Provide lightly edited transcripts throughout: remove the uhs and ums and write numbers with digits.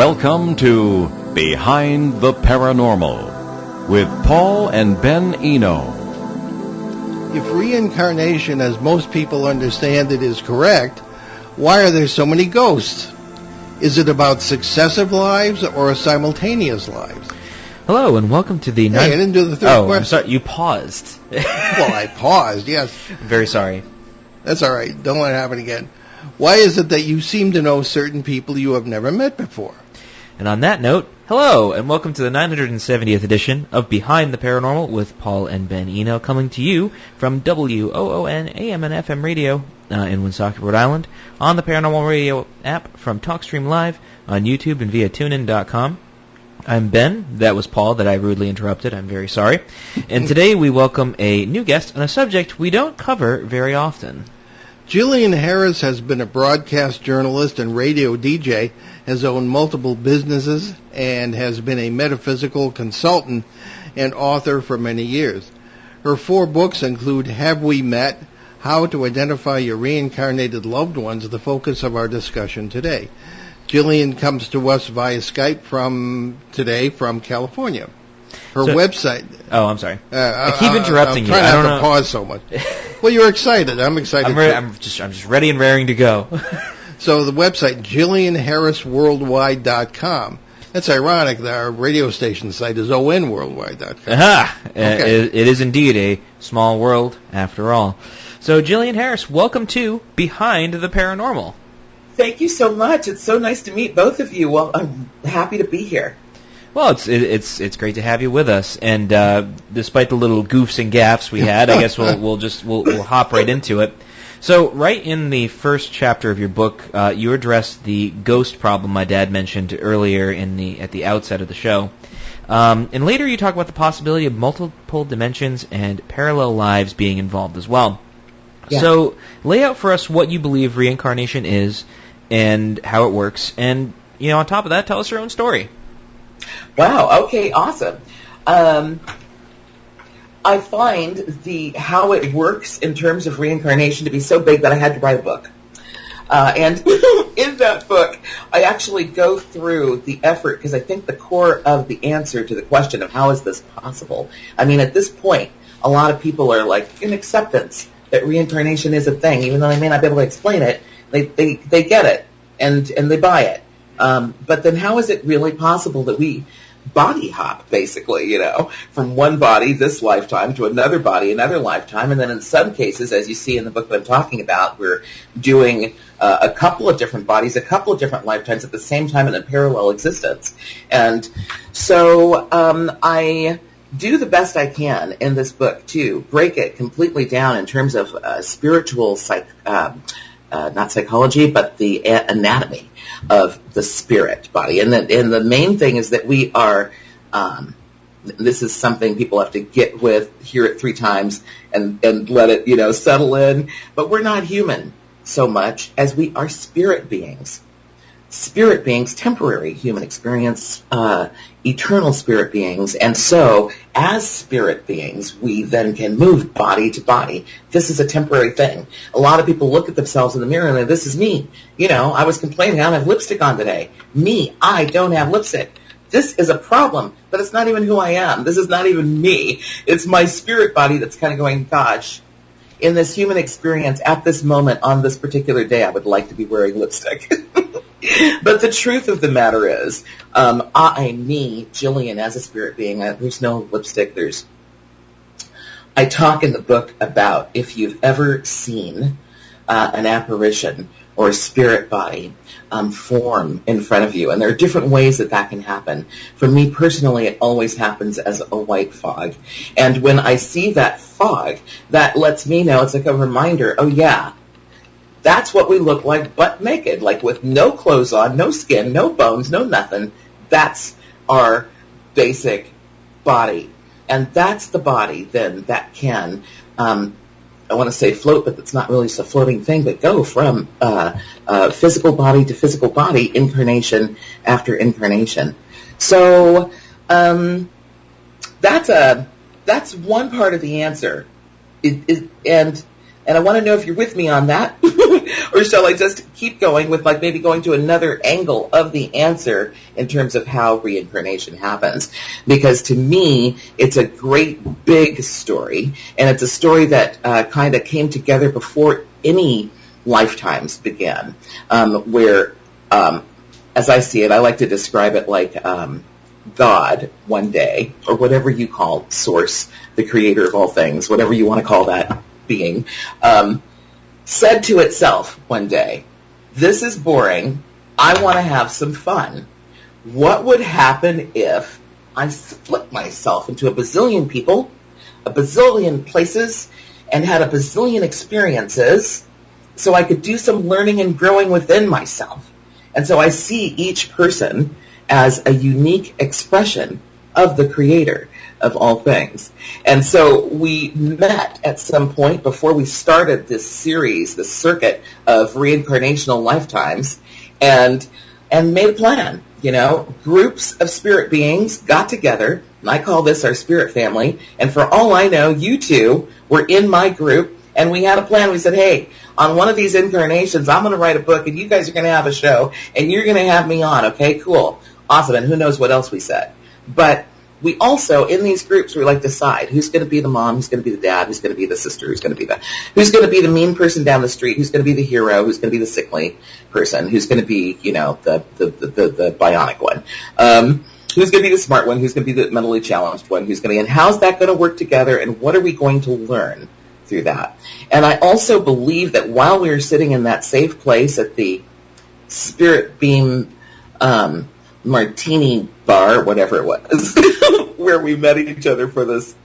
Welcome to Behind the Paranormal with Paul and Ben Eno. If reincarnation, as most people understand it, is correct, why are there so many ghosts? Is it about successive lives or simultaneous lives? Hello, and welcome to the... I didn't do the third question. I'm sorry, you paused. Well, I paused, yes. I'm very sorry. That's all right. Don't let it happen again. Why is it that you seem to know certain people you have never met before? And on that note, hello, and welcome to the 970th edition of Behind the Paranormal with Paul and Ben Eno, coming to you from WOON AM and FM radio in Woonsocket, Rhode Island, on the Paranormal Radio app from TalkStream Live, on YouTube and via TuneIn.com. I'm Ben. That was Paul that I rudely interrupted. I'm very sorry. And today we welcome a new guest on a subject we don't cover very often. Gillian Harris has been a broadcast journalist and radio DJ, has owned multiple businesses, and has been a metaphysical consultant and author for many years. Her 4 books include Have We Met?, How to Identify Your Reincarnated Loved Ones, the focus of our discussion today. Gillian comes to us via Skype from California. Her website... Oh, I'm sorry. I keep interrupting you. I don't know. Pause so much. Well, you're excited. I'm excited. I'm just ready and raring to go. So the website, GillianHarrisWorldwide.com. That's ironic that our radio station site is ONWorldwide.com. Aha! Okay. It is indeed a small world, after all. So, Gillian Harris, welcome to Behind the Paranormal. Thank you so much. It's so nice to meet both of you. Well, I'm happy to be here. Well, it's great to have you with us, and despite the little goofs and gaffes we had, I guess we'll hop right into it. So, right in the first chapter of your book, you address the ghost problem my dad mentioned earlier at the outset of the show, and later you talk about the possibility of multiple dimensions and parallel lives being involved as well. Yeah. So, lay out for us what you believe reincarnation is and how it works, and on top of that, tell us your own story. Wow. Okay. Awesome. I find how it works in terms of reincarnation to be so big that I had to write a book. And in that book, I actually go through the effort because I think the core of the answer to the question of how is this possible. I mean, at this point, a lot of people are like in acceptance that reincarnation is a thing, even though they may not be able to explain it. They get it and they buy it. But then how is it really possible that we body hop, basically, from one body this lifetime to another body another lifetime, and then in some cases, as you see in the book that I'm talking about, we're doing a couple of different bodies, a couple of different lifetimes at the same time in a parallel existence. And so I do the best I can in this book to break it completely down in terms of spiritual not psychology, but the anatomy of the spirit body. And the main thing is that we are, this is something people have to get with, hear it 3 times, and let it, settle in. But we're not human so much as we are spirit beings. Spirit beings, temporary human experience, eternal spirit beings. And so, as spirit beings, we then can move body to body. This is a temporary thing. A lot of people look at themselves in the mirror and say, this is me. I was complaining I don't have lipstick on today. Me, I don't have lipstick. This is a problem, but it's not even who I am. This is not even me. It's my spirit body that's kind of going, gosh, in this human experience, at this moment, on this particular day, I would like to be wearing lipstick. But the truth of the matter is, me, Gillian, as a spirit being, there's no lipstick. I talk in the book about if you've ever seen an apparition or a spirit body form in front of you, and there are different ways that can happen. For me personally, it always happens as a white fog. And when I see that fog, that lets me know, it's like a reminder, oh yeah, that's what we look like, butt naked, like with no clothes on, no skin, no bones, no nothing. That's our basic body. And that's the body, then, that can, I want to say float, but it's not really a floating thing, but go from physical body to physical body, incarnation after incarnation. So that's one part of the answer. And And I want to know if you're with me on that, or shall I just keep going with like maybe going to another angle of the answer in terms of how reincarnation happens? Because to me, it's a great big story, and it's a story that kind of came together before any lifetimes began, where, as I see it, I like to describe it like God one day, or whatever you call source, the creator of all things, whatever you want to call that being, said to itself one day, this is boring, I want to have some fun. What would happen if I split myself into a bazillion people, a bazillion places, and had a bazillion experiences so I could do some learning and growing within myself? And so I see each person as a unique expression of the creator of all things. And so we met at some point before we started this series, this circuit of reincarnational lifetimes, and made a plan. You know, groups of spirit beings got together, and I call this our spirit family, and for all I know, you two were in my group, and we had a plan. We said, hey, on one of these incarnations, I'm going to write a book, and you guys are going to have a show, and you're going to have me on, okay? Cool. Awesome. And who knows what else we said. But we also, in these groups, we like decide who's going to be the mom, who's going to be the dad, who's going to be the sister, who's going to be the mean person down the street, who's going to be the hero, who's going to be the sickly person, who's going to be, you know, the bionic one, who's going to be the smart one, who's going to be the mentally challenged one, who's going to be, and how's that going to work together, and what are we going to learn through that? And I also believe that while we were sitting in that safe place at the Spirit Beam martini bar, whatever it was, where we met each other for this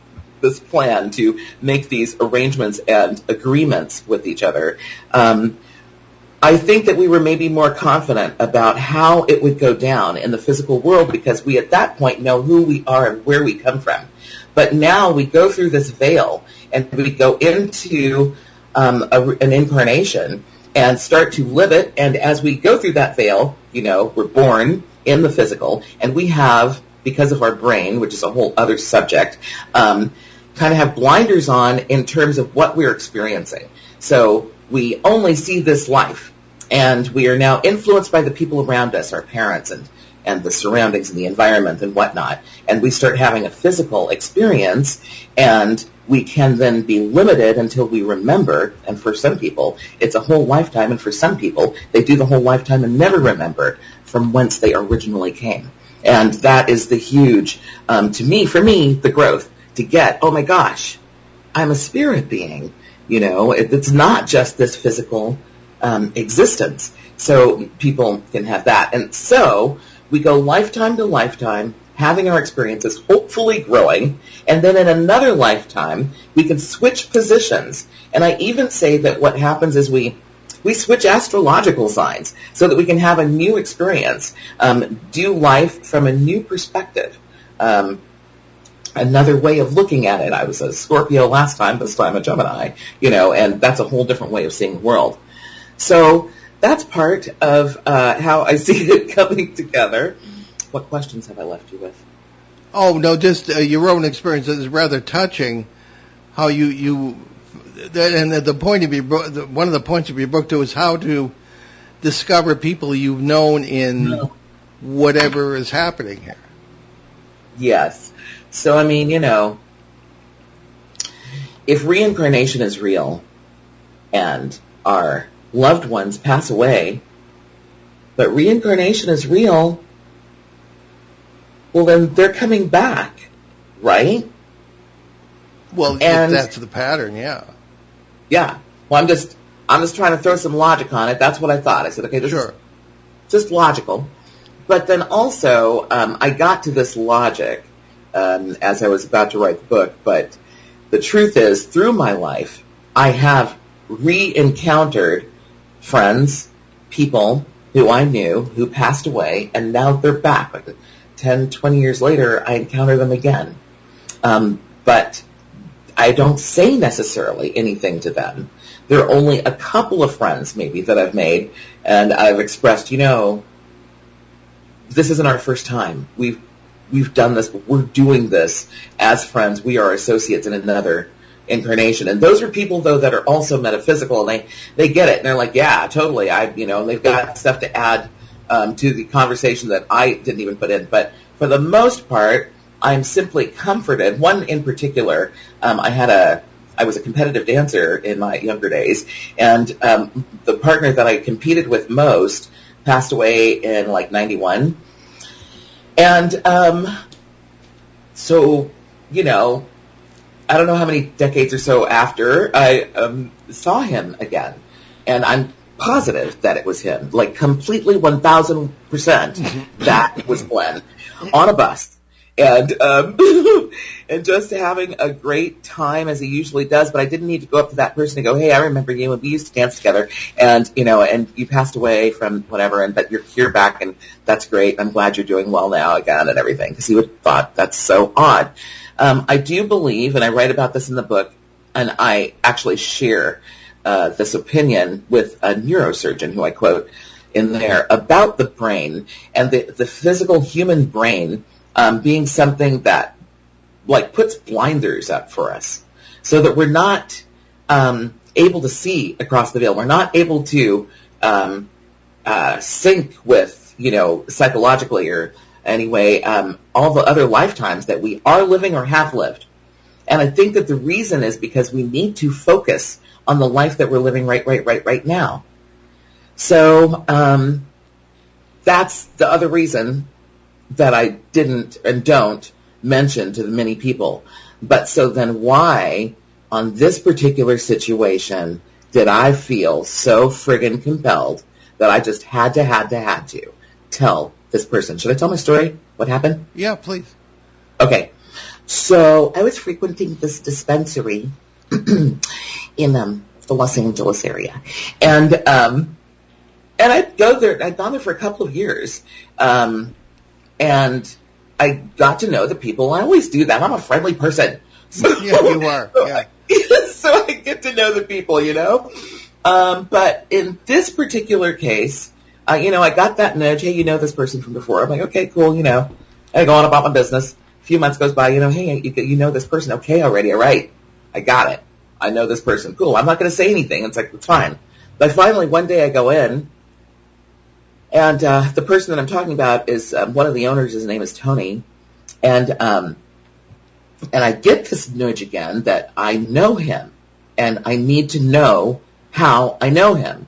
plan to make these arrangements and agreements with each other, I think that we were maybe more confident about how it would go down in the physical world because we at that point know who we are and where we come from. But now we go through this veil and we go into an incarnation and start to live it. And as we go through that veil, you know, we're born in the physical, and we have, because of our brain, which is a whole other subject, kind of have blinders on in terms of what we're experiencing. So we only see this life, and we are now influenced by the people around us, our parents and the surroundings and the environment and whatnot, and we start having a physical experience, and we can then be limited until we remember, and for some people, it's a whole lifetime, and for some people, they do the whole lifetime and never remember from whence they originally came. And that is the huge, for me, the growth to get, oh my gosh, I'm a spirit being. You know, it's not just this physical existence. So people can have that. And so we go lifetime to lifetime, having our experiences, hopefully growing, and then in another lifetime, we can switch positions. And I even say that what happens is we switch astrological signs so that we can have a new experience, do life from a new perspective, another way of looking at it. I was a Scorpio last time, this time a Gemini, you know, and that's a whole different way of seeing the world. So that's part of how I see it coming together. What questions have I left you with? Oh, no, just your own experience. It's rather touching how you and the point of your book, one of the points of your book, too, is how to discover people you've known in whatever is happening here. Yes. So, I mean, you know, if reincarnation is real and our loved ones pass away, but reincarnation is real, well, then they're coming back, right? Well, and that's the pattern, yeah. Yeah. Well, I'm just trying to throw some logic on it. That's what I thought. I said, okay, this is just logical. But then also, I got to this logic as I was about to write the book. But the truth is, through my life, I have re-encountered friends, people who I knew who passed away, and now they're back. Like 10, 20 years later, I encounter them again. But I don't say necessarily anything to them. There are only a couple of friends, maybe, that I've made, and I've expressed, you know, this isn't our first time. We've done this, but we're doing this as friends. We are associates in another reincarnation. And those are people, though, that are also metaphysical, and they get it, and they're like, yeah, totally. They've got stuff to add to the conversation that I didn't even put in. But for the most part, I'm simply comforted. One in particular, I was a competitive dancer in my younger days, and the partner that I competed with most passed away in like 91. And so, I don't know how many decades or so after, I saw him again. And I'm positive that it was him, like completely 1,000% that was Glenn on a bus. And and just having a great time as he usually does, but I didn't need to go up to that person and go, hey, I remember you, and we used to dance together, and and you passed away from whatever, but you're here back, and that's great. I'm glad you're doing well now again and everything, because he would have thought that's so odd. I do believe, and I write about this in the book, and I actually share this opinion with a neurosurgeon who I quote in there about the brain and the physical human brain being something that like puts blinders up for us so that we're not able to see across the veil. We're not able to sync with, psychologically or anyway, all the other lifetimes that we are living or have lived. And I think that the reason is because we need to focus on the life that we're living right now. So that's the other reason that I didn't and don't mention to the many people. But so then why, on this particular situation, did I feel so friggin' compelled that I just had to tell this person? Should I tell my story? What happened? Yeah, please. Okay. So I was frequenting this dispensary in the Los Angeles area. And I'd go there. I'd gone there for a couple of years. And I got to know the people. I always do that. I'm a friendly person. So, yeah, you are. Yeah. So I get to know the people, But in this particular case, I got that nudge. Hey, you know this person from before. I'm like, okay, cool. I go on about my business. A few months goes by. Hey, you know this person. Okay, already. All right. I got it. I know this person. Cool. I'm not going to say anything. It's like, it's fine. But finally, one day I go in. And the person that I'm talking about is one of the owners. His name is Tony, and I get this nudge again that I know him, and I need to know how I know him.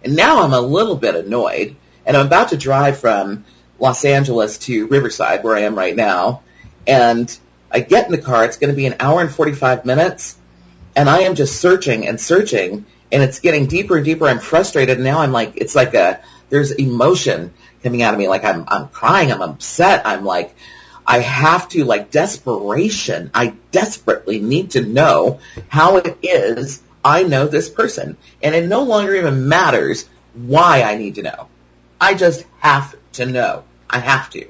And now I'm a little bit annoyed, and I'm about to drive from Los Angeles to Riverside, where I am right now, and I get in the car. It's going to be an hour and 45 minutes, and I am just searching and searching, and it's getting deeper and deeper. I'm frustrated, and now I'm like, it's like there's emotion coming out of me. Like I'm crying. I'm upset. I'm like, I have to, like, desperation. I desperately need to know how it is I know this person. And it no longer even matters why I need to know. I just have to know. I have to.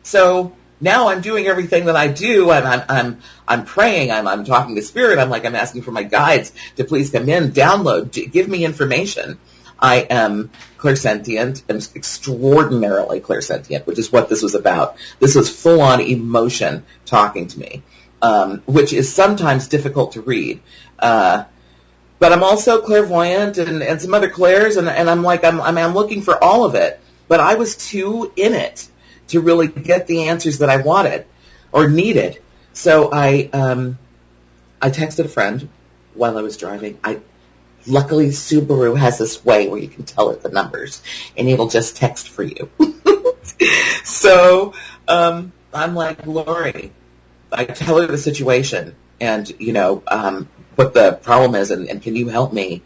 So now I'm doing everything that I do. I'm praying. I'm talking to Spirit. I'm asking for my guides to please come in, download, give me information. I am clairsentient. I'm extraordinarily clairsentient, which is what this was about. This was full-on emotion talking to me, which is sometimes difficult to read. But I'm also clairvoyant and some other clairs, and I'm looking for all of it. But I was too in it to really get the answers that I wanted or needed. So I texted a friend while I was driving. Luckily, Subaru has this way where you can tell it the numbers, and it'll just text for you. So I'm like, Lori, I tell her the situation, and, what the problem is, and can you help me?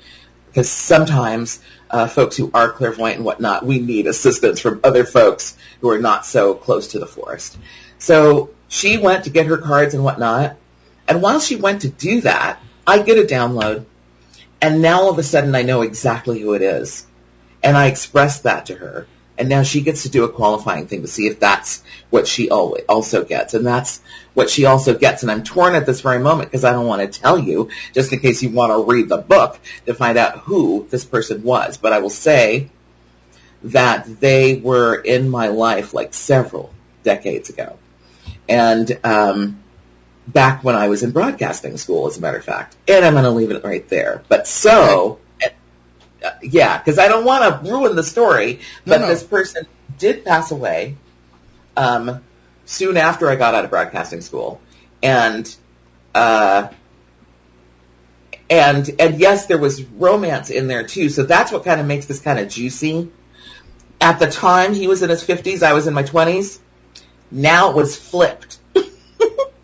Because sometimes folks who are clairvoyant and whatnot, we need assistance from other folks who are not so close to the forest. So she went to get her cards and whatnot, and while she went to do that, I get a download. And now all of a sudden I know exactly who it is. And I expressed that to her. And now she gets to do a qualifying thing to see if that's what she also gets. And that's what she also gets. And I'm torn at this very moment because I don't want to tell you, just in case you want to read the book to find out who this person was. But I will say that they were in my life like several decades ago. And back when I was in broadcasting school, as a matter of fact. And I'm going to leave it right there. But so, yeah, because I don't want to ruin the story, but this person did pass away soon after I got out of broadcasting school. And yes, there was romance in there too. So that's what kind of makes this kind of juicy. At the time, he was in his 50s. I was in my 20s. Now it was flipped.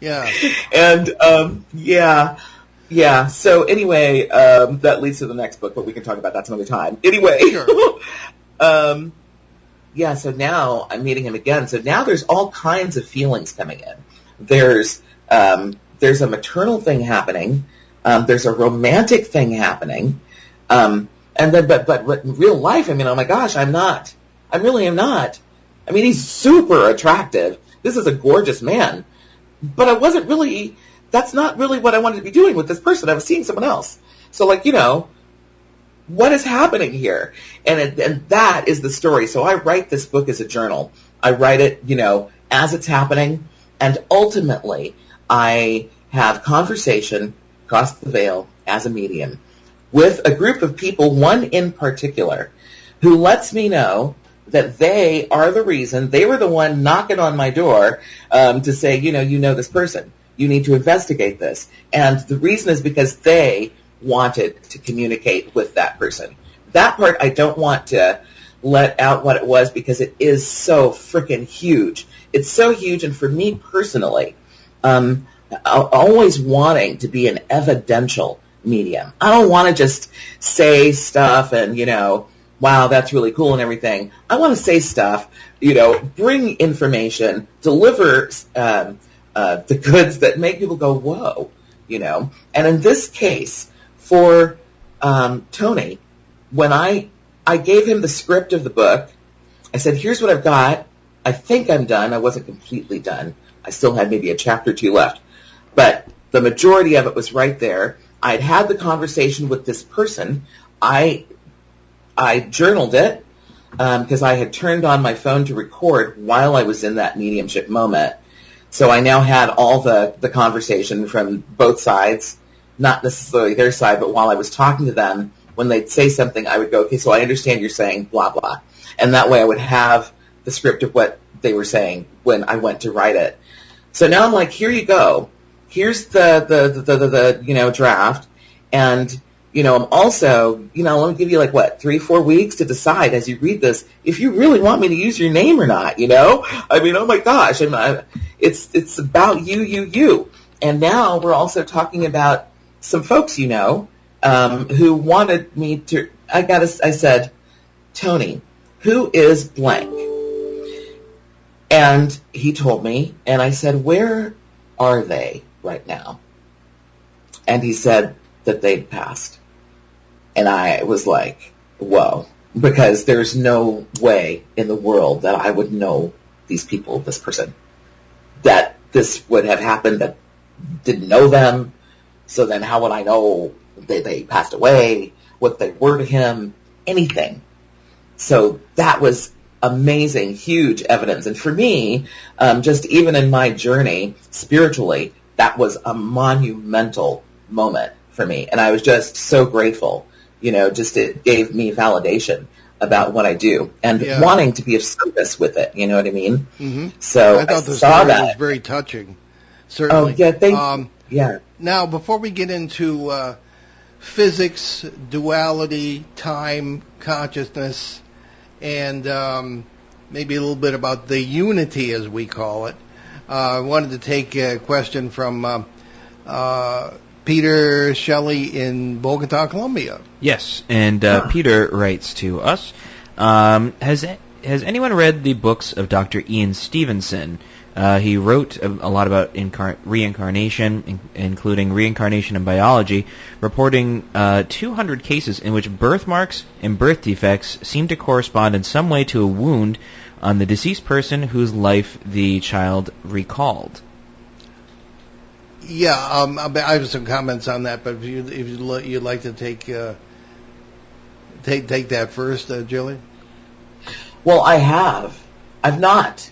Yeah. And, yeah. So anyway, that leads to the next book, but we can talk about that some other time. Anyway. Sure. Yeah, so now I'm meeting him again. So now there's all kinds of feelings coming in. There's a maternal thing happening. There's a romantic thing happening. And then, but in real life, I mean, oh my gosh, I really am not. I mean, he's super attractive. This is a gorgeous man. But that's not really what I wanted to be doing with this person. I was seeing someone else. So what is happening here? And that is the story. So I write this book as a journal. I write it, as it's happening. And ultimately, I have conversation across the veil as a medium with a group of people, one in particular, who lets me know that they are the reason, they were the one knocking on my door to say, you know this person. You need to investigate this. And the reason is because they wanted to communicate with that person. That part I don't want to let out what it was because it is so freaking huge. It's so huge, and for me personally, always wanting to be an evidential medium. I don't want to just say stuff and, wow, that's really cool and everything. I want to say stuff, bring information, deliver the goods that make people go, whoa, And in this case, for Tony, when I gave him the script of the book, I said, here's what I've got. I think I'm done. I wasn't completely done. I still had maybe a chapter or two left. But the majority of it was right there. I'd had the conversation with this person. I journaled it because I had turned on my phone to record while I was in that mediumship moment. So I now had all the conversation from both sides, not necessarily their side, but while I was talking to them, when they'd say something, I would go, okay, so I understand you're saying blah, blah. And that way I would have the script of what they were saying when I went to write it. So now I'm like, here you go. Here's the draft. And, I'm also, let me give you 3-4 weeks to decide as you read this, if you really want me to use your name or not, I mean, oh my gosh, it's about you. And now we're also talking about some folks, who wanted me to, I said, Tony, who is blank? And he told me, and I said, where are they right now? And he said that they'd passed. And I was like, whoa, because there's no way in the world that I would know these people, this person, that this would have happened, that didn't know them. So then how would I know they passed away, what they were to him, anything? So that was amazing, huge evidence. And for me, just even in my journey spiritually, that was a monumental moment for me. And I was just so grateful, just it gave me validation about what I do and wanting to be of service with it. You know what I mean? Mm-hmm. So I thought the story was very touching. Certainly. Oh, yeah, Now, before we get into physics, duality, time, consciousness, and maybe a little bit about the unity, as we call it, I wanted to take a question from Peter Shelley in Bogota, Colombia. Yes, and Peter writes to us, has anyone read the books of Dr. Ian Stevenson? He wrote a lot about reincarnation, including reincarnation in biology, reporting 200 cases in which birthmarks and birth defects seem to correspond in some way to a wound on the deceased person whose life the child recalled. Yeah, I have some comments on that, but if you'd like to take that first, Gilli. Well, I've not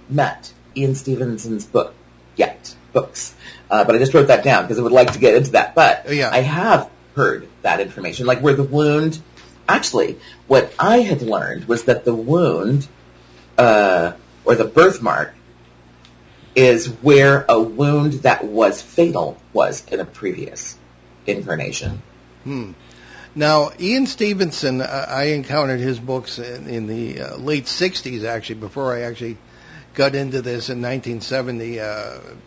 met Ian Stevenson's book yet. books. But I just wrote that down because I would like to get into that. But Yeah. I have heard that information, like where the wound, actually, what I had learned was that the wound, or the birthmark, is where a wound that was fatal was in a previous incarnation. Now, Ian Stevenson, I encountered his books in the late 60s, actually, before I actually got into this in 1970,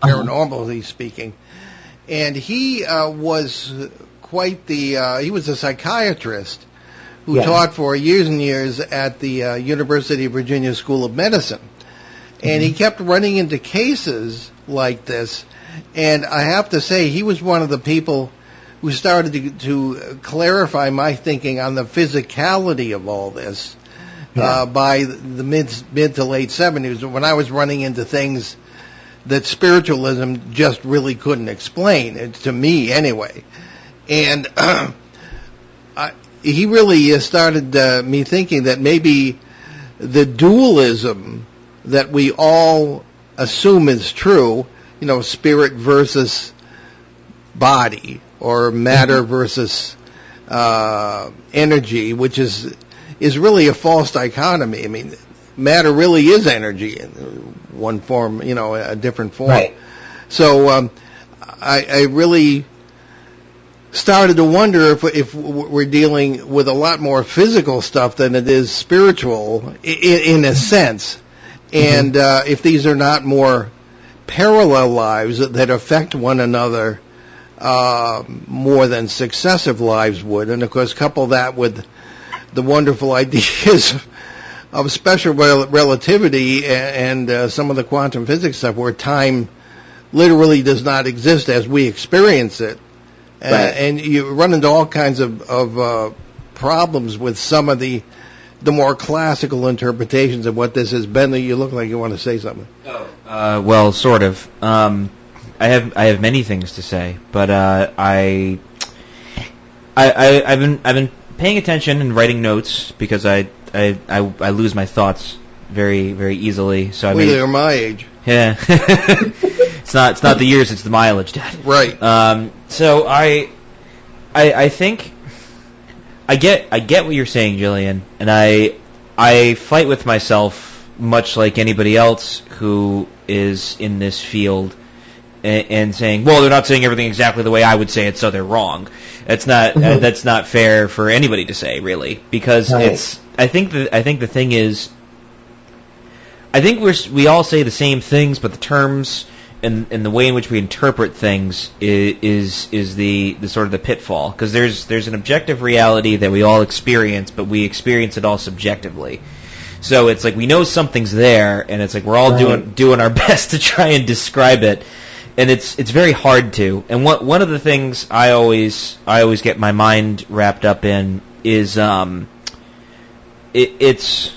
paranormally speaking. And he was quite he was a psychiatrist who taught for years and years at the University of Virginia School of Medicine. And he kept running into cases like this. And I have to say, he was one of the people who started to clarify my thinking on the physicality of all this by the mid to late 70s, when I was running into things that spiritualism just really couldn't explain, to me anyway. And he really started me thinking that maybe the dualism that we all assume is true, spirit versus body, or matter versus energy, which is really a false dichotomy. I mean, matter really is energy in one form, a different form. Right. So I really started to wonder if we're dealing with a lot more physical stuff than it is spiritual, in a sense. And if these are not more parallel lives that affect one another more than successive lives would. And, of course, couple that with the wonderful ideas of special relativity and some of the quantum physics stuff, where time literally does not exist as we experience it. Right. And you run into all kinds of problems with some of the more classical interpretations of what this has been. You look like you want to say something. Well, sort of. I have many things to say, but I've been paying attention and writing notes because I lose my thoughts very, very easily. So They're my age. Yeah. It's not the years, it's the mileage, Dad. Right. So I think I get what you're saying, Jillian, and I fight with myself much like anybody else who is in this field and saying, well, they're not saying everything exactly the way I would say it, so they're wrong. That's not fair for anybody to say, really, because I think the thing is, I think we all say the same things, but the terms and the way in which we interpret things is the sort of the pitfall, because there's an objective reality that we all experience, but we experience it all subjectively. So it's like we know something's there, and it's like we're all doing our best to try and describe it, and it's very hard to. And one of the things I always get my mind wrapped up in is it's.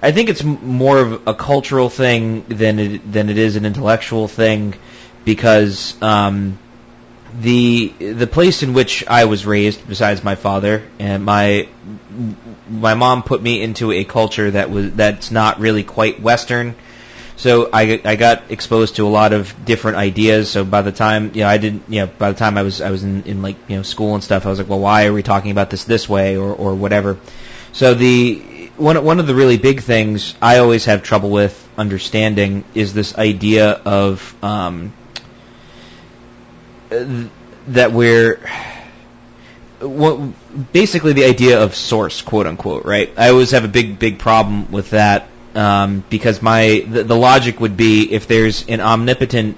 I think it's more of a cultural thing than it is an intellectual thing, because the place in which I was raised, besides my father and my mom, put me into a culture that's not really quite Western. So I got exposed to a lot of different ideas. So by the time by the time I was in like school and stuff, I was like, well, why are we talking about this way or whatever? So one of the really big things I always have trouble with understanding is this idea of that basically the idea of source, quote unquote, right? I always have a big problem with that, because the logic would be, if there's an omnipotent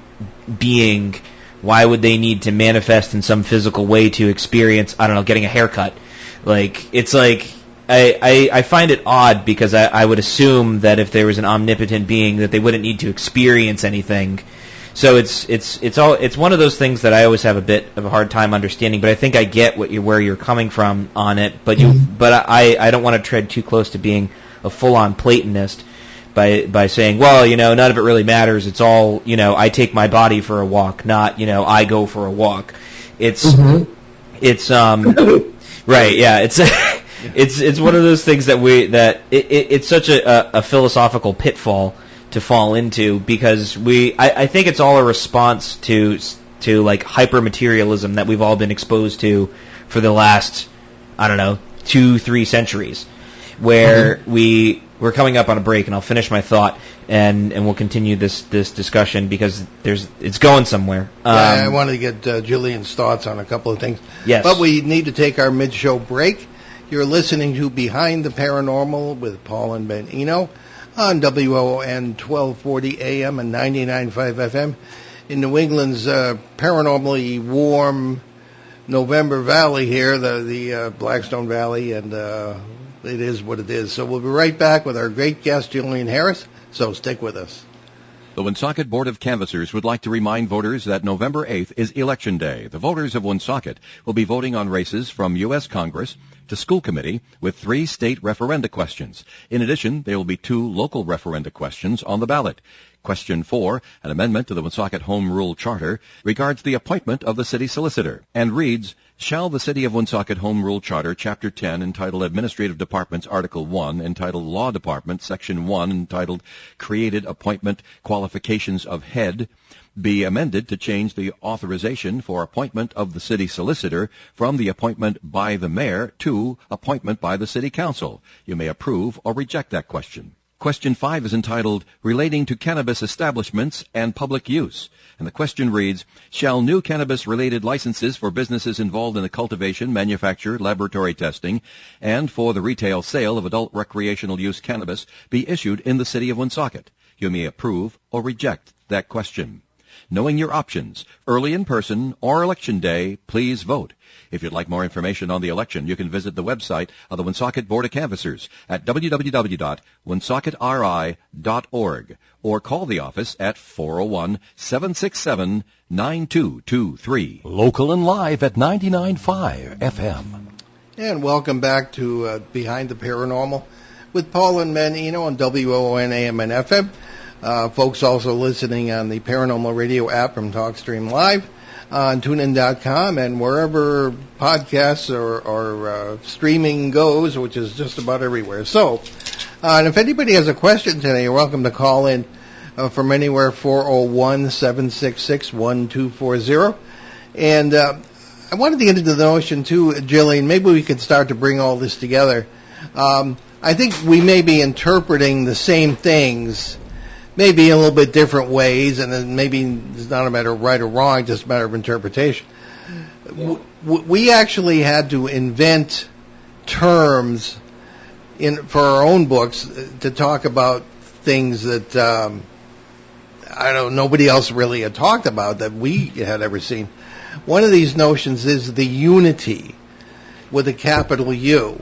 being, why would they need to manifest in some physical way to experience, I don't know, getting a haircut? Like, it's like, I find it odd, because I would assume that if there was an omnipotent being, that they wouldn't need to experience anything. So it's one of those things that I always have a bit of a hard time understanding. But I think I get where you're coming from on it. But I don't want to tread too close to being a full-on Platonist by saying, well, none of it really matters. It's all, I take my body for a walk, not I go for a walk. It's right, yeah. It's one of those things that it's such a philosophical pitfall to fall into, because I think it's all a response to like hyper-materialism that we've all been exposed to for the last, I don't know, 2-3 centuries, where we're coming up on a break, and I'll finish my thought, and we'll continue this discussion, because it's going somewhere. I wanted to get Jillian's thoughts on a couple of things. Yes. But we need to take our mid-show break. You're listening to Behind the Paranormal with Paul and Ben Eno on WON 1240 AM and 99.5 FM in New England's paranormally warm November Valley here, the Blackstone Valley, and it is what it is. So we'll be right back with our great guest, Gillian Harris, so stick with us. The Woonsocket Board of Canvassers would like to remind voters that November 8th is Election Day. The voters of Woonsocket will be voting on races from U.S. Congress to school committee with 3 state referenda questions. In addition, there will be 2 local referenda questions on the ballot. Question 4, an amendment to the Woonsocket Home Rule Charter, regards the appointment of the city solicitor and reads, shall the City of Woonsocket Home Rule Charter, Chapter 10, entitled Administrative Departments, Article 1, entitled Law Department, Section 1, entitled Created Appointment Qualifications of Head, be amended to change the authorization for appointment of the city solicitor from the appointment by the mayor to appointment by the city council? You may approve or reject that question. Question 5 is entitled Relating to Cannabis Establishments and Public Use. And the question reads, shall new cannabis-related licenses for businesses involved in the cultivation, manufacture, laboratory testing, and for the retail sale of adult recreational use cannabis be issued in the city of Woonsocket? You may approve or reject that question. Knowing your options, early in person or election day, please vote. If you'd like more information on the election, you can visit the website of the Woonsocket Board of Canvassers at www.woonsocketri.org or call the office at 401-767-9223. Local and live at 99.5 FM. And welcome back to Behind the Paranormal with Paul and Ben Eno on WON AM and FM. Folks also listening on the Paranormal Radio app from TalkStream Live on TuneIn.com and wherever podcasts or streaming goes, which is just about everywhere. So, and if anybody has a question today, you're welcome to call in from anywhere, 401-766-1240. And I wanted to get into the notion, too, Jillian, maybe we could start to bring all this together. I think we may be interpreting the same things maybe in a little bit different ways, and then maybe it's not a matter of right or wrong, just a matter of interpretation. We actually had to invent terms for our own books to talk about things that nobody else really had talked about that we had ever seen. One of these notions is the unity with a capital U.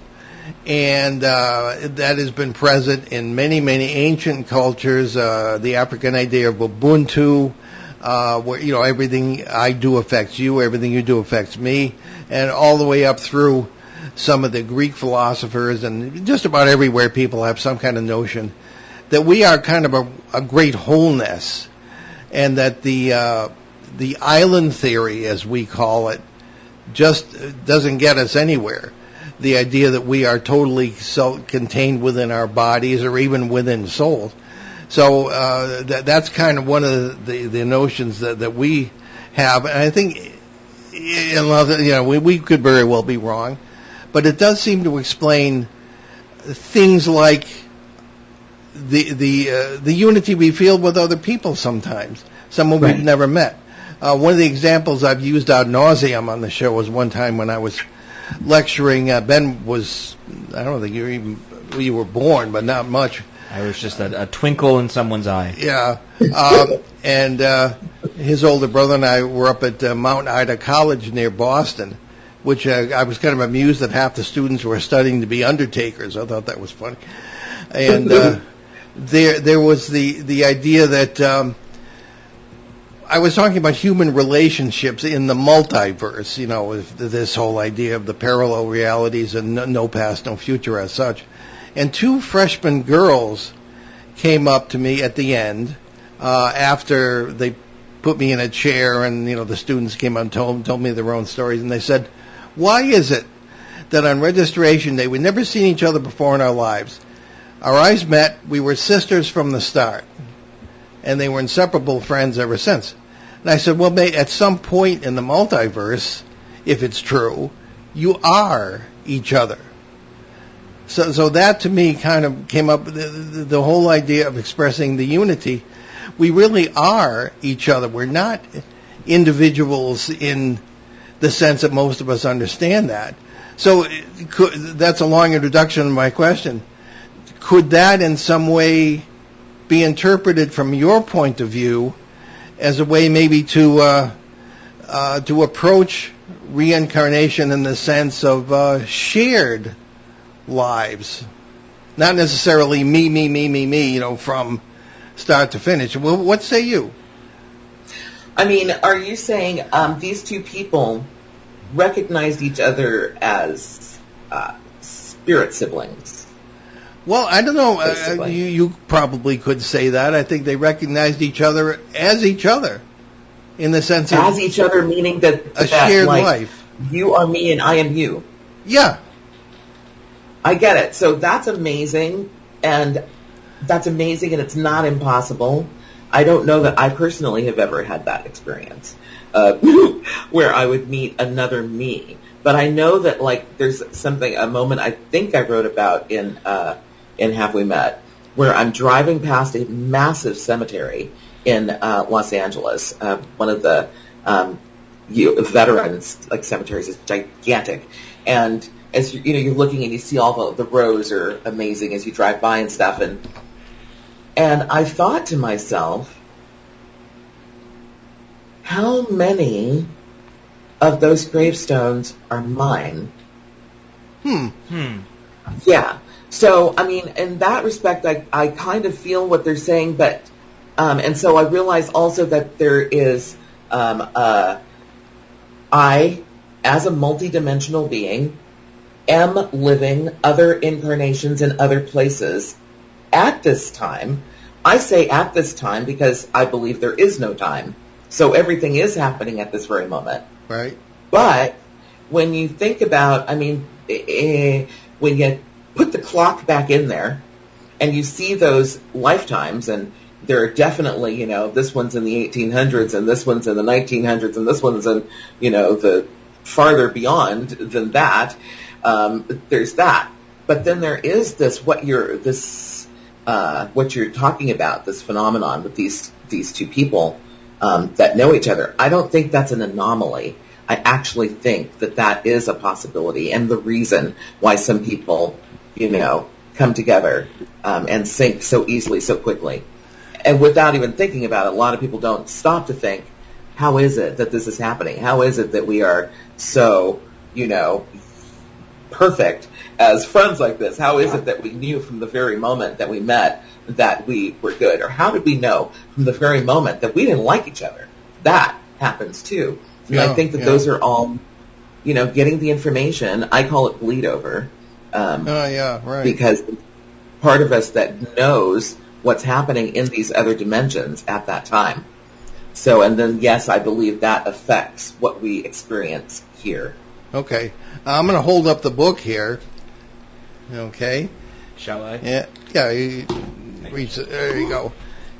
And that has been present in many, many ancient cultures. The African idea of Ubuntu, where everything I do affects you, everything you do affects me, and all the way up through some of the Greek philosophers, and just about everywhere people have some kind of notion that we are kind of a great wholeness, and that the island theory, as we call it, just doesn't get us anywhere. The idea that we are totally contained within our bodies or even within souls. So that's kind of one of the notions that we have. And I think, we could very well be wrong, but it does seem to explain things like the unity we feel with other people sometimes, someone we've never met. One of the examples I've used ad nauseum on the show was one time when I was lecturing. Ben was, I don't think you were born, but not much. I was just a twinkle in someone's eye. Yeah. And his older brother and I were up at Mount Ida College near Boston, which I was kind of amused that half the students were studying to be undertakers. I thought that was funny. And there was the idea that I was talking about human relationships in the multiverse, with this whole idea of the parallel realities and no past, no future as such. And 2 freshman girls came up to me at the end after they put me in a chair, and the students came up and told me their own stories, and they said, why is it that on registration day we'd never seen each other before in our lives? Our eyes met, we were sisters from the start. and they were inseparable friends ever since. And I said, well, at some point in the multiverse, if it's true, you are each other. So that to me kind of came up, the whole idea of expressing the unity. We really are each other. We're not individuals in the sense that most of us understand that. So that's a long introduction to my question. Could that in some way be interpreted from your point of view as a way maybe to approach reincarnation in the sense of shared lives, not necessarily me, from start to finish? Well, what say you? I mean, are you saying these two people recognized each other as spirit siblings? Well, I don't know. You probably could say that. I think they recognized each other, in the sense of as each other, meaning that a shared life. You are me, and I am you. Yeah. I get it. So that's amazing, and it's not impossible. I don't know that I personally have ever had that experience where I would meet another me. But I know that, like, there's a moment I think I wrote about in Have We Met, where I'm driving past a massive cemetery in Los Angeles. One of the veterans cemeteries is gigantic, and as you're looking and you see all the rows are amazing as you drive by and stuff, and I thought to myself, how many of those gravestones are mine? Yeah. So, I mean, in that respect, I kind of feel what they're saying, but, and so I realize also that there is, I, as a multidimensional being, am living other incarnations in other places at this time. I say at this time because I believe there is no time. So everything is happening at this very moment. Right. But when you think about, I mean, when you put the clock back in there and you see those lifetimes, and there are definitely, this one's in the 1800s and this one's in the 1900s and this one's in, the farther beyond than that. There's that. But then there is this, what you're talking about, this phenomenon with these two people that know each other. I don't think that's an anomaly. I actually think that is a possibility, and the reason why some people, come together and sync so easily, so quickly. And without even thinking about it, a lot of people don't stop to think, how is it that this is happening? How is it that we are so, perfect as friends like this? How is it that we knew from the very moment that we met that we were good? Or how did we know from the very moment that we didn't like each other? That happens too. And I think that those are all, getting the information. I call it bleed over. Right. Because part of us that knows what's happening in these other dimensions at that time. So, and then, yes, I believe that affects what we experience here. Okay. I'm going to hold up the book here. Okay. Shall I? Yeah. There you go.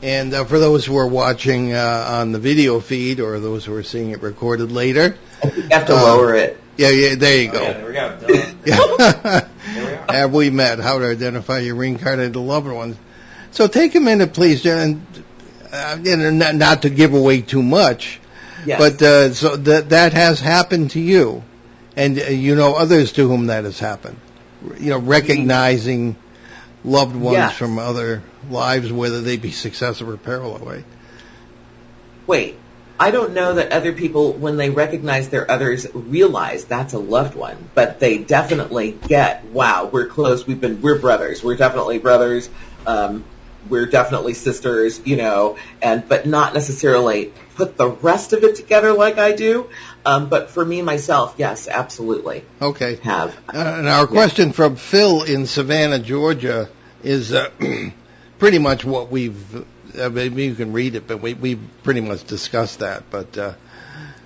And for those who are watching on the video feed, or those who are seeing it recorded later, you have to lower it. Yeah, there you go. Yeah, there we go. Yeah. There we are. Have we met? How to identify your reincarnated loved ones. So take a minute, please, and not to give away too much, yes. But so that has happened to you, and others to whom that has happened. Recognizing loved ones from other lives, whether they be successive or parallel, right? Wait, I don't know that other people, when they recognize their others, realize that's a loved one, but they definitely get, wow, we're close, we're brothers, we're definitely brothers, we're definitely sisters, but not necessarily put the rest of it together like I do. But for me, myself, yes, absolutely. Okay. Have. And our question from Phil in Savannah, Georgia is pretty much what we've, maybe you can read it, but we pretty much discussed that. But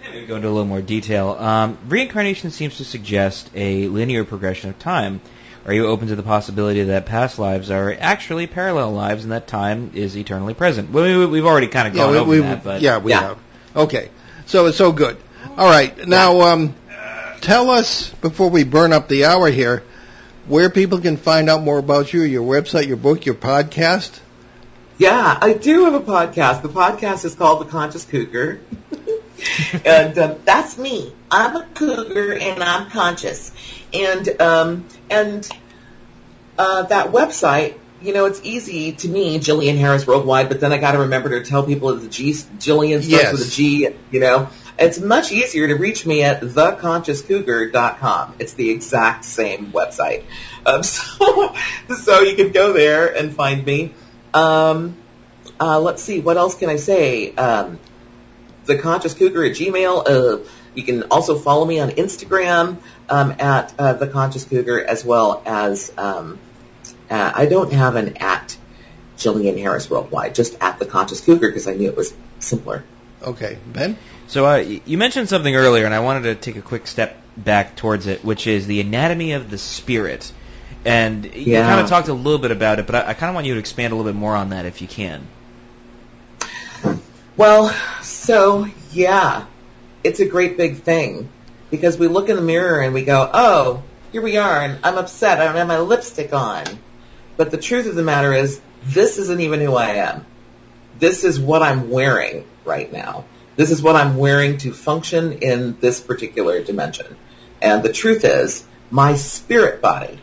maybe go into a little more detail. Reincarnation seems to suggest a linear progression of time, are you open to the possibility that past lives are actually parallel lives and that time is eternally present? We've already kind of gone over that, but we have. Okay, so it's so good. All right, now tell us before we burn up the hour here where people can find out more about you, your website, your book, your podcast. Yeah, I do have a podcast. The podcast is called The Conscious Cougar. And that's me. I'm a cougar and I'm conscious. And that website, it's easy to me, Gillian Harris Worldwide, but then I got to remember to tell people that the Gillian starts with a G, It's much easier to reach me at theconsciouscougar.com. It's the exact same website. So you can go there and find me. Let's see, what else can I say? The Conscious Cougar at Gmail. You can also follow me on Instagram at The Conscious Cougar, as well as I don't have an at Gillian Harris Worldwide, just at The Conscious Cougar because I knew it was simpler. Okay. Ben? So you mentioned something earlier, and I wanted to take a quick step back towards it, which is the anatomy of the spirit. And you kind of talked a little bit about it, but I kind of want you to expand a little bit more on that if you can. Well, so, it's a great big thing because we look in the mirror and we go, oh, here we are, and I'm upset. I don't have my lipstick on. But the truth of the matter is, this isn't even who I am. This is what I'm wearing right now. This is what I'm wearing to function in this particular dimension. And the truth is, my spirit body,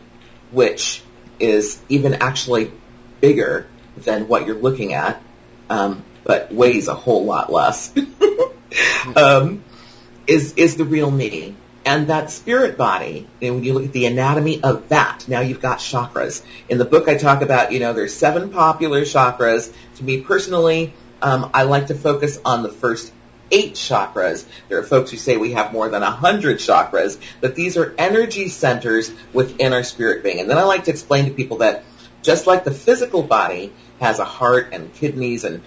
which is even actually bigger than what you're looking at, but weighs a whole lot less, is the real me. And that spirit body, and when you look at the anatomy of that, now you've got chakras. In the book I talk about, there's 7 popular chakras. To me personally, I like to focus on the first 8 chakras. There are folks who say we have more than 100 chakras, but these are energy centers within our spirit being. And then I like to explain to people that just like the physical body has a heart and kidneys and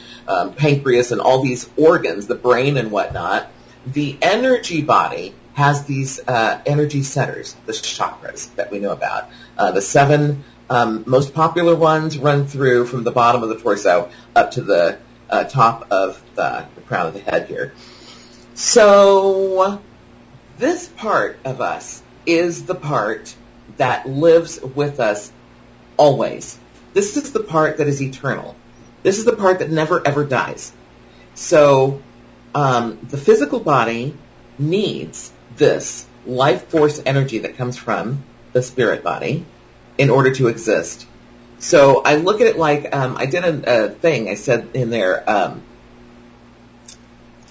pancreas and all these organs, the brain and whatnot, the energy body has these energy centers, the chakras that we know about. The 7 most popular ones run through from the bottom of the torso up to the top of the crown of the head here. So this part of us is the part that lives with us always. This is the part that is eternal. This is the part that never ever dies. So the physical body needs this life force energy that comes from the spirit body in order to exist. So I look at it like, I did a thing, I said in there,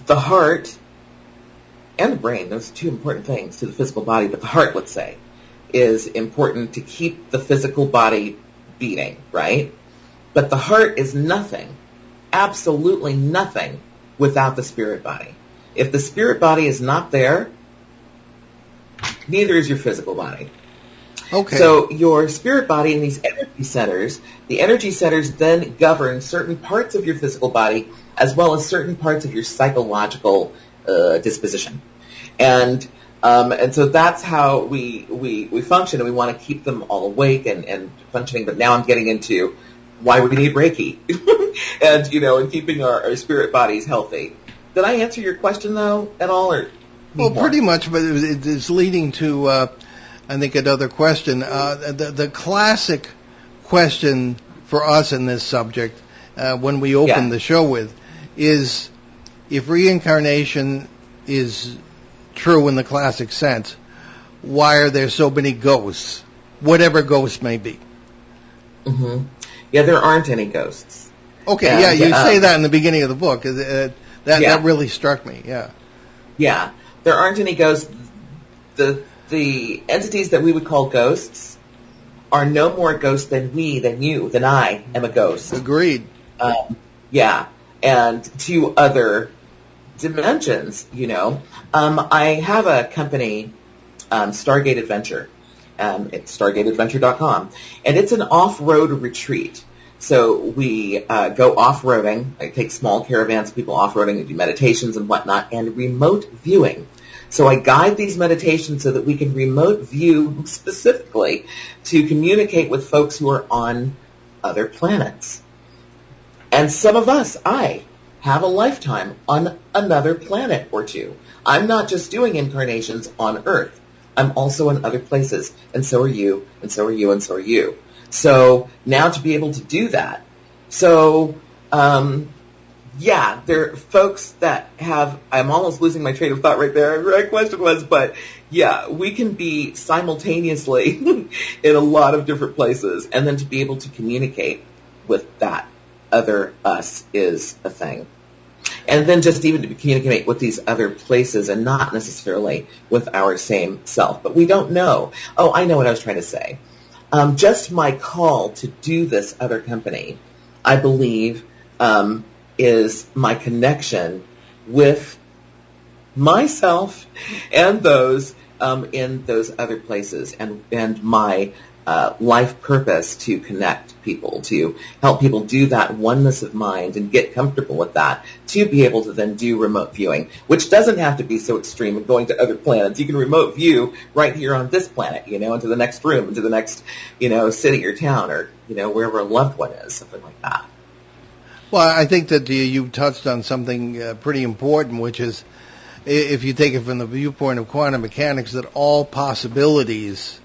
the heart and the brain, those are 2 important things to the physical body, but the heart, let's say, is important to keep the physical body beating, right? But the heart is nothing, absolutely nothing, without the spirit body. If the spirit body is not there, neither is your physical body. Okay. So your spirit body and these energy centers, the energy centers then govern certain parts of your physical body as well as certain parts of your psychological disposition. And so that's how we function, and we want to keep them all awake and functioning. But now I'm getting into why we need Reiki and keeping our spirit bodies healthy. Did I answer your question, though, at all? Or well, pretty much, but it's leading to, I think, another question. The classic question for us in this subject, when we open the show with, is if reincarnation is true in the classic sense, why are there so many ghosts, whatever ghosts may be? Mm-hmm. Yeah, there aren't any ghosts. Okay, you say that in the beginning of the book. That really struck me, Yeah, there aren't any ghosts. The entities that we would call ghosts are no more ghosts than you, than I am a ghost. Agreed. And 2 other dimensions, I have a company, Stargate Adventure. It's StargateAdventure.com. And it's an off-road retreat. So we go off-roading. I take small caravans of people off-roading and do meditations and whatnot, and remote viewing. So I guide these meditations so that we can remote view specifically to communicate with folks who are on other planets. And some of us, I have a lifetime on another planet or two. I'm not just doing incarnations on Earth. I'm also in other places, and so are you, and so are you, and so are you. So now to be able to do that. So, yeah, there are folks that have, I'm almost losing my train of thought right there, right question was, but yeah, we can be simultaneously in a lot of different places, and then to be able to communicate with that other us is a thing. And then just even to communicate with these other places and not necessarily with our same self. But we don't know. Oh, I know what I was trying to say. Just my call to do this other company, I believe, is my connection with myself and those in those other places, and my life purpose to connect people, to help people do that oneness of mind and get comfortable with that, to be able to then do remote viewing, which doesn't have to be so extreme of going to other planets. You can remote view right here on this planet, into the next room, into the next, city or town, or, wherever a loved one is, something like that. Well, I think that you touched on something pretty important, which is, if you take it from the viewpoint of quantum mechanics, that all possibilities,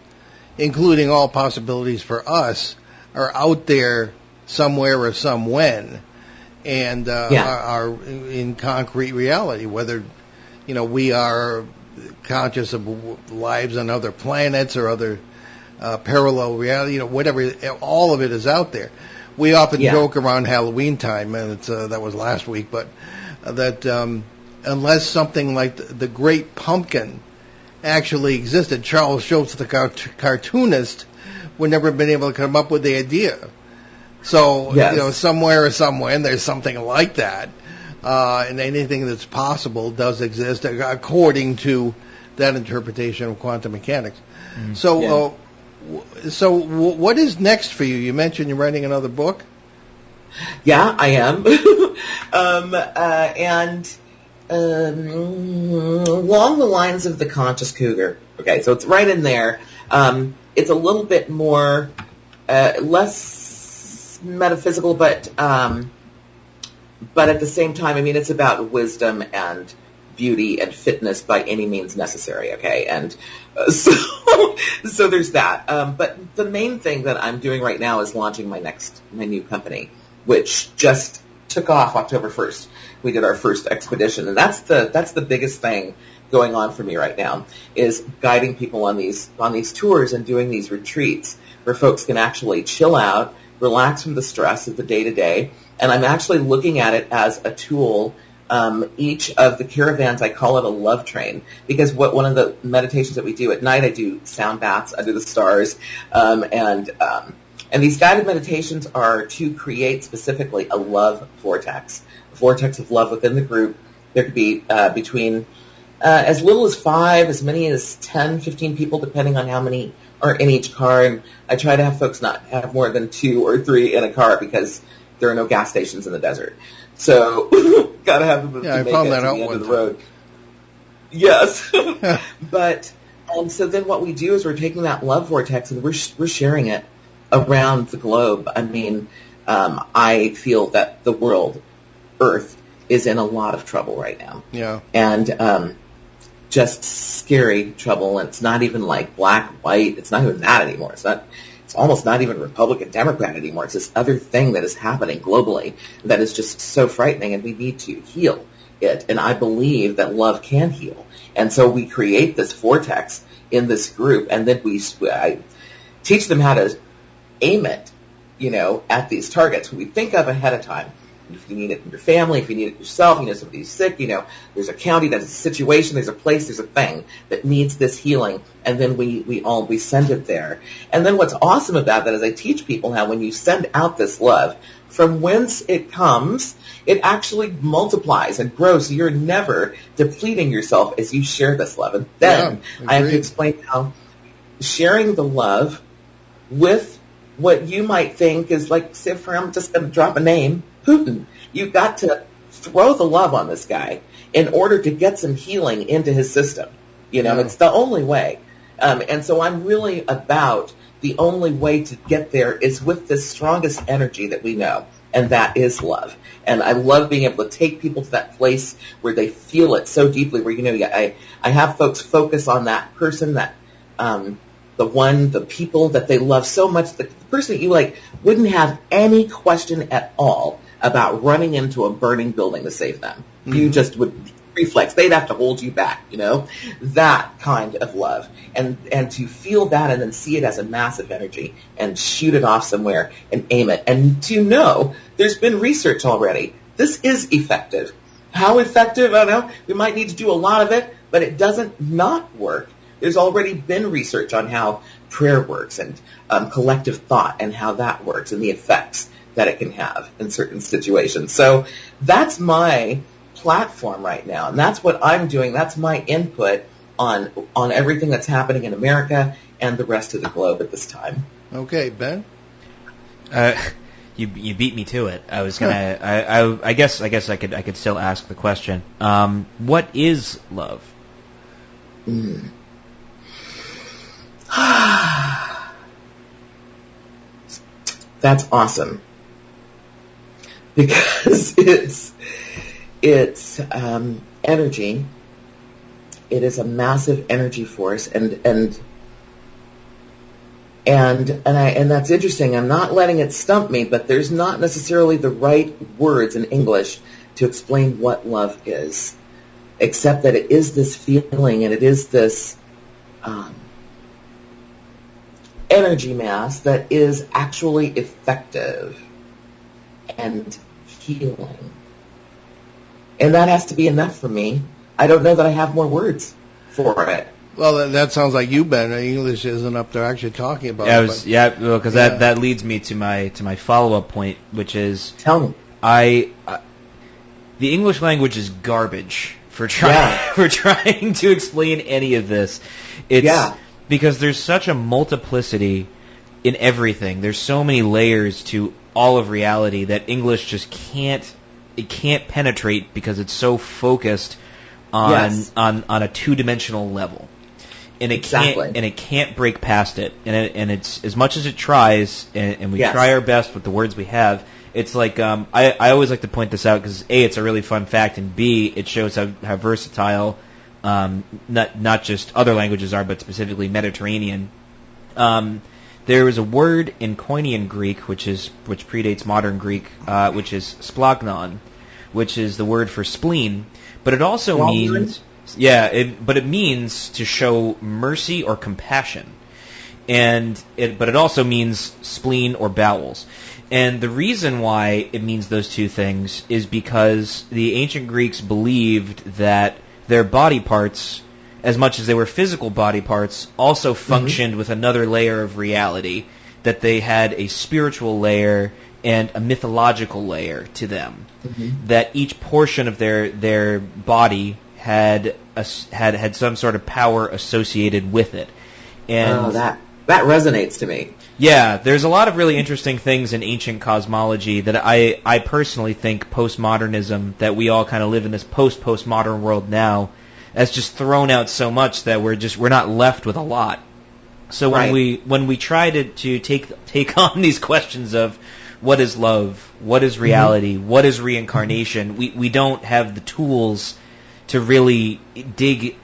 including all possibilities for us, are out there somewhere or somewhen, and are in concrete reality. Whether we are conscious of lives on other planets or other parallel reality, whatever, all of it is out there. We often joke around Halloween time, and that was last week, but that unless something like the Great Pumpkin actually existed, Charles Schulz, the cartoonist, would never have been able to come up with the idea. So, somewhere or somewhere there's something like that, and anything that's possible does exist according to that interpretation of quantum mechanics. Mm. So what is next for you? You mentioned you're writing another book. Yeah, I am. And along the lines of the conscious cougar. Okay, so it's right in there. It's a little bit more, less metaphysical, but at the same time, it's about wisdom and beauty and fitness by any means necessary. Okay, and so there's that. But the main thing that I'm doing right now is launching my new company, which just took off October 1st. We did our first expedition, and that's the biggest thing going on for me right now, is guiding people on these tours and doing these retreats where folks can actually chill out, relax from the stress of the day-to-day, and I'm actually looking at it as a tool. Each of the caravans, I call it a love train, because one of the meditations that we do at night, I do sound baths under the stars, and these guided meditations are to create specifically a love vortex of love within the group. There could be between as little as 5, as many as 10, 15 people, depending on how many are in each car. And I try to have folks not have more than 2 or 3 in a car because there are no gas stations in the desert. So got to have them to make it to the end of the road. Yes. But so then what we do is we're taking that love vortex and we're sharing it around the globe. I feel that the world, Earth, is in a lot of trouble right now. Yeah. And just scary trouble. And it's not even like black, white. It's not even that anymore. It's almost not even Republican, Democrat anymore. It's this other thing that is happening globally that is just so frightening, and we need to heal it. And I believe that love can heal. And so we create this vortex in this group, and then I teach them how to aim it, at these targets we think of ahead of time. If you need it in your family, if you need it yourself, somebody's sick, there's a county, there's a situation, there's a place, there's a thing that needs this healing, and then we send it there. And then what's awesome about that is I teach people how when you send out this love, from whence it comes, it actually multiplies and grows, so you're never depleting yourself as you share this love. And then I have to explain how sharing the love with what you might think is like, say, I'm just going to drop a name, Putin. You've got to throw the love on this guy in order to get some healing into his system. It's the only way. And so I'm really about the only way to get there is with the strongest energy that we know, and that is love. And I love being able to take people to that place where they feel it so deeply, where, I have folks focus on that person, that the people that they love so much, the person that you wouldn't have any question at all about running into a burning building to save them. Mm-hmm. You just would reflex. They'd have to hold you back, that kind of love. And to feel that and then see it as a massive energy and shoot it off somewhere and aim it. And to know there's been research already. This is effective. How effective? I don't know. We might need to do a lot of it, but it doesn't not work. There's already been research on how prayer works and collective thought and how that works and the effects that it can have in certain situations. So that's my platform right now, and that's what I'm doing. That's my input on everything that's happening in America and the rest of the globe at this time. Okay, Ben. You beat me to it. I was gonna. I guess I could still ask the question. What is love? That's awesome, because it's energy. It is a massive energy force, and that's interesting. I'm not letting it stump me, but there's not necessarily the right words in English to explain what love is, except that it is this feeling and it is this energy mass that is actually effective and healing. And that has to be enough for me. I don't know that I have more words for it. Well, that sounds like you, Ben. English isn't up there actually talking about it. Because that leads me to my follow-up point, which is... Tell me. The English language is garbage for trying to explain any of this. Because there's such a multiplicity in everything. There's so many layers to all of reality that English just can't penetrate because it's so focused on a two-dimensional level. And it can't break past it. And it's as much as it tries, and we try our best with the words we have. It's like I always like to point this out because A, it's a really fun fact, and B, it shows how versatile not just other languages are, but specifically Mediterranean. There is a word in Koine Greek, which predates modern Greek, which is splagnon, which is the word for spleen, but it also means it means to show mercy or compassion, but it also means spleen or bowels. And the reason why it means those two things is because the ancient Greeks believed that their body parts, as much as they were physical body parts, also functioned with another layer of reality, that they had a spiritual layer and a mythological layer to them, that each portion of their body had some sort of power associated with it. And that resonates to me. Yeah, there's a lot of really interesting things in ancient cosmology that I personally think postmodernism, that we all kind of live in this postmodern world now, has just thrown out so much that we're not left with a lot. So when we try to take on these questions of what is love, what is reality, what is reincarnation, we don't have the tools to really dig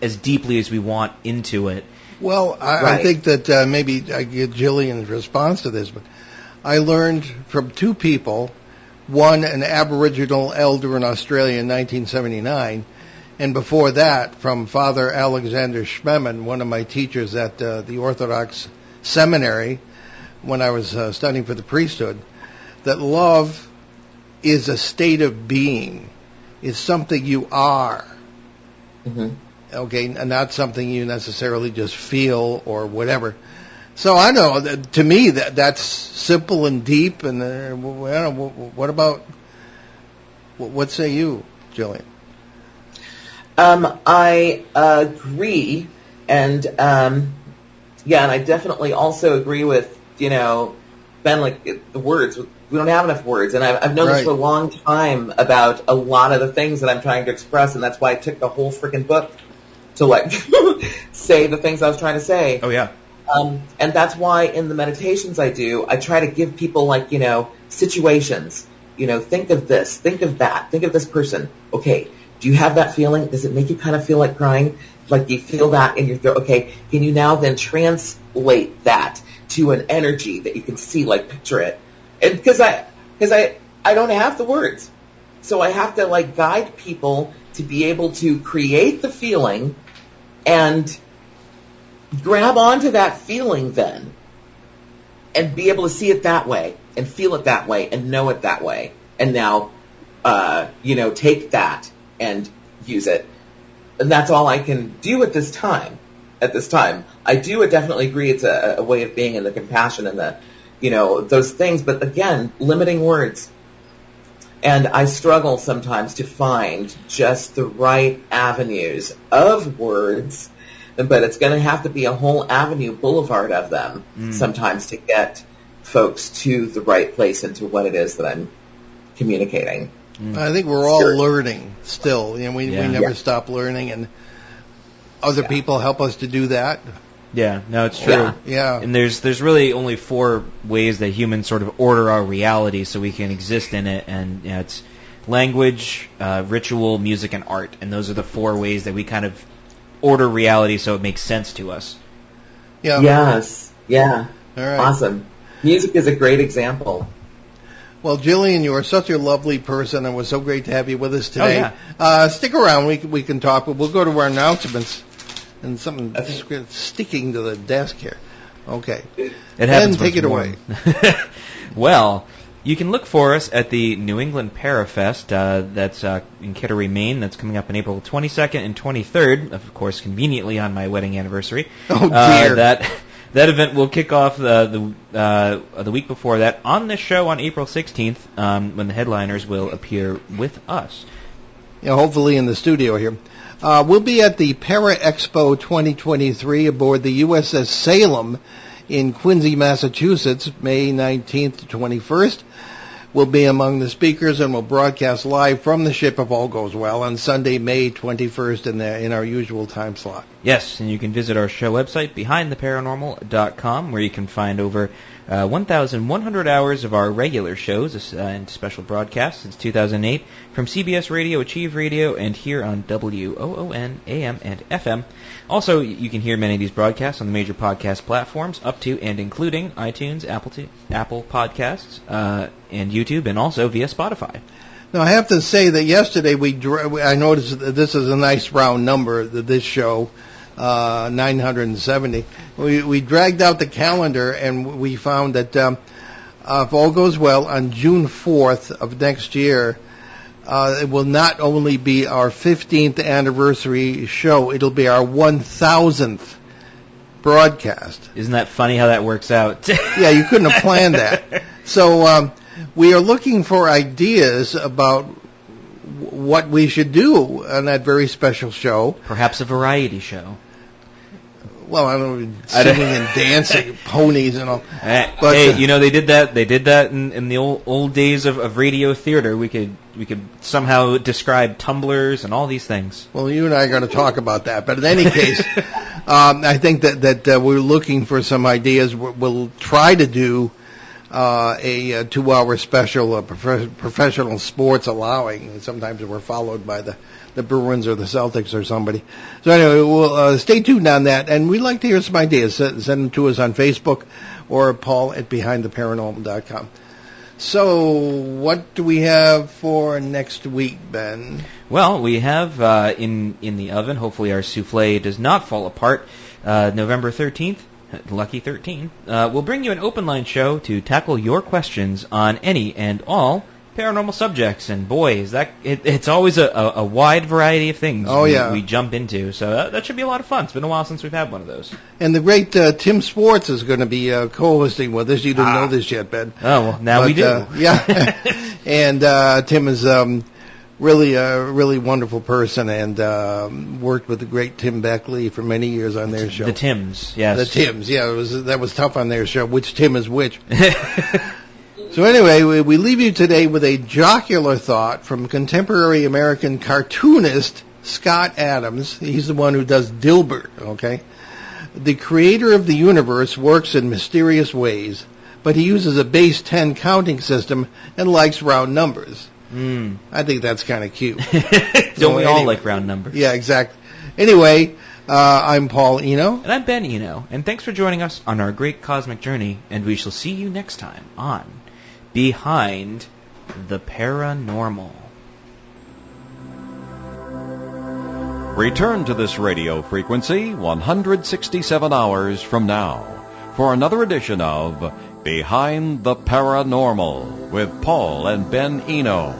as deeply as we want into it. Well, I think that maybe I get Gillian's response to this, but I learned from two people, one an Aboriginal elder in Australia in 1979, and before that from Father Alexander Schmemann, one of my teachers at the Orthodox Seminary when I was studying for the priesthood, that love is a state of being. It's something you are. Okay, not something you necessarily just feel or whatever. So I know that to me that's simple and deep. And I don't know, what say you, Gillian? I agree, and and I definitely also agree with Ben. Like the words, we don't have enough words, and I've known this for a long time about a lot of the things that I'm trying to express, and that's why I took the whole freaking book to like say the things I was trying to say. Oh, yeah. And that's why in the meditations I do, I try to give people like, situations. Think of this, think of that, think of this person. Okay, do you have that feeling? Does it make you kind of feel like crying? Like you feel that in your throat? Okay, can you now then translate that to an energy that you can see, like picture it? And because I don't have the words. So I have to like guide people to be able to create the feeling and grab onto that feeling then and be able to see it that way and feel it that way and know it that way. And now, take that and use it. And that's all I can do at this time. I do definitely agree it's a way of being, and the compassion and the, those things. But again, limiting words. And I struggle sometimes to find just the right avenues of words, but it's going to have to be a whole avenue boulevard of them sometimes to get folks to the right place and to what it is that I'm communicating. I think we're all learning still. We never stop learning, and other people help us to do that. Yeah, no, it's true. Yeah. And there's really only 4 ways that humans sort of order our reality so we can exist in it, and it's language, ritual, music, and art. And those are the 4 ways that we kind of order reality so it makes sense to us. Yeah. Yes. Yeah. All right. Awesome. Music is a great example. Well, Jillian, you are such a lovely person, and it was so great to have you with us today. Oh, yeah. Stick around. We can talk, but we'll go to our announcements. And something sticking to the desk here. Okay. It happens. Then take it away. Well, you can look for us at the New England Parafest. That's in Kittery, Maine. That's coming up on April 22nd and 23rd. Of course, conveniently on my wedding anniversary. Oh dear. That event will kick off the week before that on this show on April 16th, when the headliners will appear with us. Hopefully in the studio here. We'll be at the Para Expo 2023 aboard the USS Salem in Quincy, Massachusetts, May 19th to 21st. We'll be among the speakers, and we'll broadcast live from the ship if all goes well on Sunday, May 21st in our usual time slot. Yes, and you can visit our show website, behindtheparanormal.com, where you can find over 1,100 hours of our regular shows and special broadcasts since 2008 from CBS Radio, Achieve Radio, and here on WOON, AM, and FM. Also, you can hear many of these broadcasts on the major podcast platforms, up to and including iTunes, Apple Podcasts, and YouTube, and also via Spotify. Now, I have to say that yesterday I noticed that this is a nice round number, this show, 970. We dragged out the calendar, and we found that if all goes well, on June 4th of next year, it will not only be our 15th anniversary show, it'll be our 1,000th broadcast. Isn't that funny how that works out? Yeah, you couldn't have planned that. So we are looking for ideas about what we should do on that very special show. Perhaps a variety show. Well, I don't know, singing and dancing, ponies and all. But hey, they did that. They did that in the old days of radio theater. We could somehow describe tumblers and all these things. Well, you and I are going to talk about that. But in any case, I think that we're looking for some ideas. We'll try to do a 2-hour special, professional sports allowing. Sometimes we're followed by the Bruins or the Celtics or somebody. So anyway, we'll stay tuned on that, and we'd like to hear some ideas. Send them to us on Facebook or Paul at behindtheparanormal.com. So what do we have for next week, Ben? Well, we have in the oven, hopefully our souffle does not fall apart, November 13th, lucky 13, we'll bring you an open line show to tackle your questions on any and all paranormal subjects, and boy, is that it's always a wide variety of things we jump into, so that should be a lot of fun. It's been a while since we've had one of those. And the great Tim Swartz is going to be co-hosting with us. You didn't know this yet, Ben. Oh, well, now we do. Yeah. And Tim is really a really wonderful person, and worked with the great Tim Beckley for many years on their show. The Tims, yes. The Tims, yeah. That was tough on their show. Which Tim is which? So anyway, we leave you today with a jocular thought from contemporary American cartoonist Scott Adams, he's the one who does Dilbert, okay? The creator of the universe works in mysterious ways, but he uses a base 10 counting system and likes round numbers. I think that's kind of cute. Don't we all like round numbers? Yeah, exactly. Anyway, I'm Paul Eno. And I'm Ben Eno. And thanks for joining us on our great cosmic journey. And we shall see you next time on Behind the Paranormal. Return to this radio frequency 167 hours from now for another edition of Behind the Paranormal with Paul and Ben Eno.